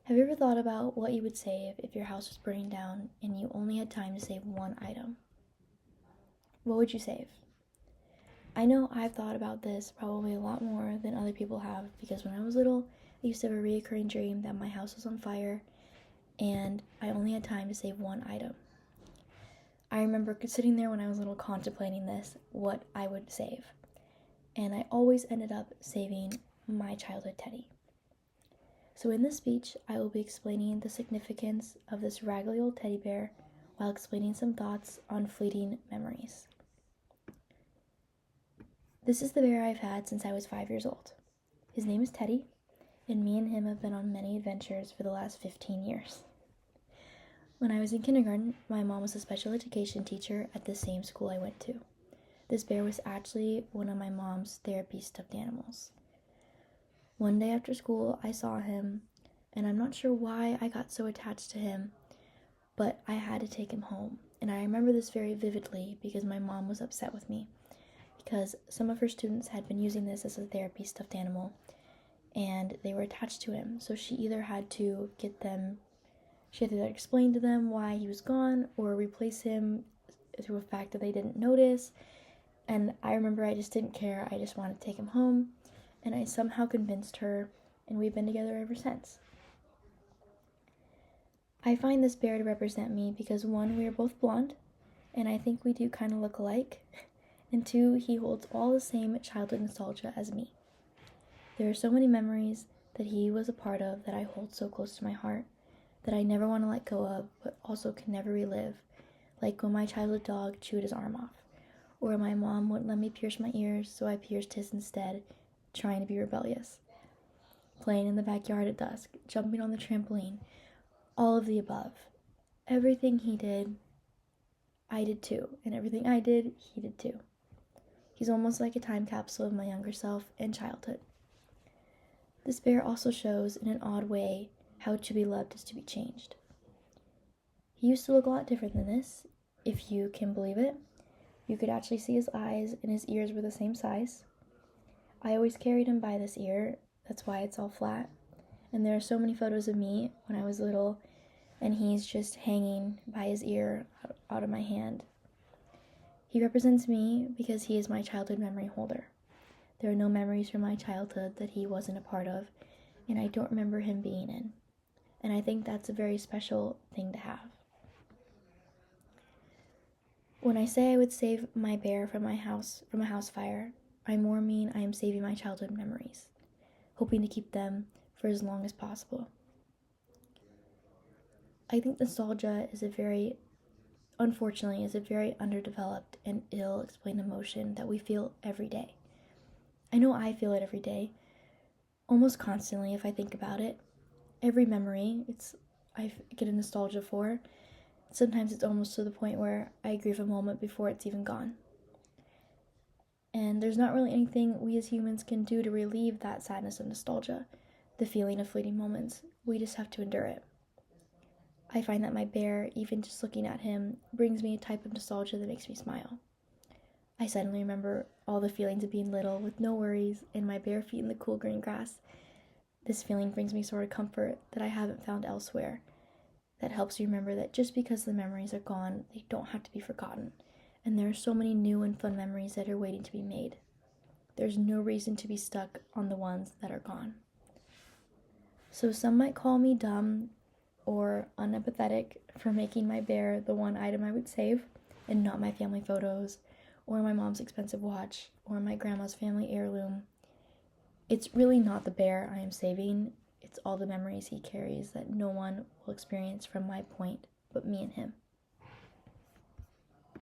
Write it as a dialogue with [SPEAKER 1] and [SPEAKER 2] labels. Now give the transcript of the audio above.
[SPEAKER 1] Have you ever thought about what you would save if your house was burning down and you only had time to save one item? What would you save? I know I've thought about this probably a lot more than other people have because when I was little, I used to have a recurring dream that my house was on fire and I only had time to save one item. I remember sitting there when I was little contemplating this, what I would save. And I always ended up saving my childhood teddy. So in this speech, I will be explaining the significance of this raggedy old teddy bear while explaining some thoughts on fleeting memories. This is the bear I've had since I was 5 years old. His name is Teddy, and me and him have been on many adventures for the last 15 years. When I was in kindergarten, my mom was a special education teacher at the same school I went to. This bear was actually one of my mom's therapy stuffed animals. One day after school, I saw him, and I'm not sure why I got so attached to him, but I had to take him home. And I remember this very vividly because my mom was upset with me because some of her students had been using this as a therapy stuffed animal, and they were attached to him. So she either had to explain to them why he was gone or replace him through a fact that they didn't notice. And I remember I just didn't care. I just wanted to take him home. And I somehow convinced her, and we've been together ever since. I find this bear to represent me because 1, we are both blonde, and I think we do kind of look alike, and 2, he holds all the same childhood nostalgia as me. There are so many memories that he was a part of that I hold so close to my heart that I never want to let go of, but also can never relive, like when my childhood dog chewed his arm off, or my mom wouldn't let me pierce my ears, so I pierced his instead, trying to be rebellious. Playing in the backyard at dusk, jumping on the trampoline, all of the above. Everything he did, I did too, and everything I did, he did too. He's almost like a time capsule of my younger self and childhood. This bear also shows, in an odd way, how to be loved is to be changed. He used to look a lot different than this, if you can believe it. You could actually see his eyes and his ears were the same size. I always carried him by this ear, that's why it's all flat. And there are so many photos of me when I was little, and he's just hanging by his ear out of my hand. He represents me because he is my childhood memory holder. There are no memories from my childhood that he wasn't a part of, and I don't remember him being in. And I think that's a very special thing to have. When I say I would save my bear from a house fire, I more mean I am saving my childhood memories, hoping to keep them for as long as possible. I think nostalgia is a very underdeveloped and ill-explained emotion that we feel every day. I know I feel it every day, almost constantly if I think about it. Every memory, I get a nostalgia for. Sometimes it's almost to the point where I grieve a moment before it's even gone. And there's not really anything we as humans can do to relieve that sadness of nostalgia, the feeling of fleeting moments. We just have to endure it. I find that my bear, even just looking at him, brings me a type of nostalgia that makes me smile. I suddenly remember all the feelings of being little with no worries and my bare feet in the cool green grass. This feeling brings me sort of comfort that I haven't found elsewhere. That helps you remember that just because the memories are gone, they don't have to be forgotten. And there are so many new and fun memories that are waiting to be made. There's no reason to be stuck on the ones that are gone. So some might call me dumb or unempathetic for making my bear the one item I would save, and not my family photos, or my mom's expensive watch, or my grandma's family heirloom. It's really not the bear I am saving, it's all the memories he carries that no one will experience from my point but me and him.